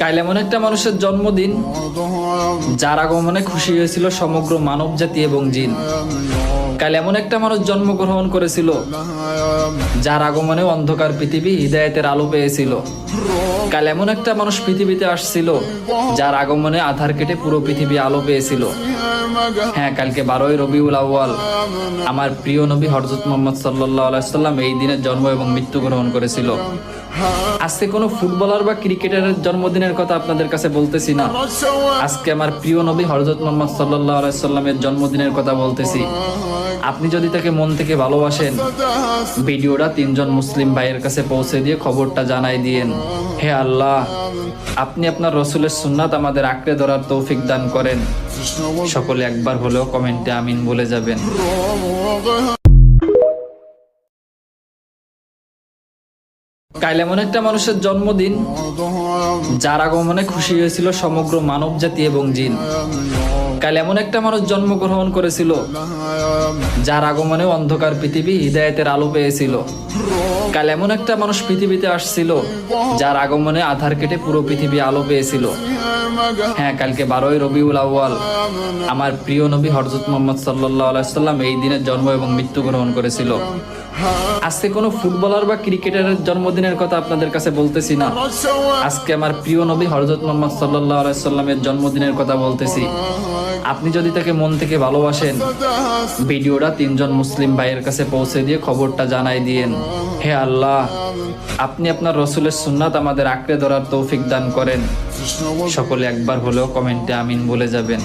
কাল এমন একটা মানুষের জন্মদিন যার আগমনে খুশি হয়েছিল সমগ্র মানব জাতি এবং জিন। কাল এমন একটা মানুষ জন্মগ্রহণ করেছিল যার আগমনে অন্ধকার পৃথিবী হিদায়াতের আলো পেয়েছিল। কাল এমন একটা মানুষ পৃথিবীতে আসছিল যার আগমনে আধার কেটে পুরো পৃথিবী আলো পেয়েছিল। হ্যাঁ, কালকে 12ই রবিউল আউয়াল আমার প্রিয় নবী হযরত মুহাম্মদ সাল্লাল্লাহু আলাইহি ওয়াসাল্লাম এই দিনের জন্ম এবং মৃত্যুগ্রহণ করেছিল। আজকে কোনো ফুটবলার বা ক্রিকেটারের জন্মদিনের কথা আপনাদের কাছে বলতেছি না, আজকে আমার প্রিয় নবী হযরত মুহাম্মদ সাল্লাল্লাহু আলাইহি ওয়াসাল্লামের জন্মদিনের কথা বলতেছি। আপনি যদি তাকে মন থেকে ভালোবাসেন, ভিডিওটা 3 জন মুসলিম ভাইয়ের কাছে পৌঁছে দিয়ে খবরটা জানাই দিয়েন। হে আল্লাহ, আপনি আপনার রসুলের সুন্নাত আমাদের আঁকড়ে ধরার তৌফিক দান করেন। সকলে একবার হলেও কমেন্টে আমিন বলে যাবেন। কাল এমন একটা মানুষের জন্মদিন যার আগমনে খুশি হয়েছিল সমগ্র মানব জাতি এবং জিন। কাল এমন একটা মানুষ জন্মগ্রহণ করেছিল যার আগমনে অন্ধকার পৃথিবী হিদায়াতের আলো পেয়েছিল। কাল এমন একটা মানুষ পৃথিবীতে আসছিল যার আগমনে আধার কেটে পুরো পৃথিবী আলো পেয়েছিল। হ্যাঁ, কালকে 12ই রবিউল আউয়াল আমার প্রিয় নবী হযরত মুহাম্মদ সাল্লাল্লাহু আলাইহি ওয়াসাল্লাম এই দিনের জন্ম এবং মৃত্যুগ্রহণ করেছিল। আজকে কোনো ফুটবলার বা ক্রিকেটারের জন্মদিনের কথা আপনাদের কাছে বলতেছি না, আজকে আমার প্রিয় নবী হযরত মুহাম্মদ সাল্লাল্লাহু আলাইহি ওয়াসাল্লামের জন্মদিনের কথা বলতেছি। আপনি যদি তাকে মন থেকে ভালোবাসেন, ভিডিওটা 3 জন মুসলিম ভাইয়ের কাছে পৌঁছে দিয়ে খবরটা জানাই দিয়েন। হে আল্লাহ, আপনি আপনার রসুলের সুন্নাত আমাদের আঁকড়ে ধরার তৌফিক দান করেন। সকলে একবার হলেও কমেন্টে আমিন বলে যাবেন।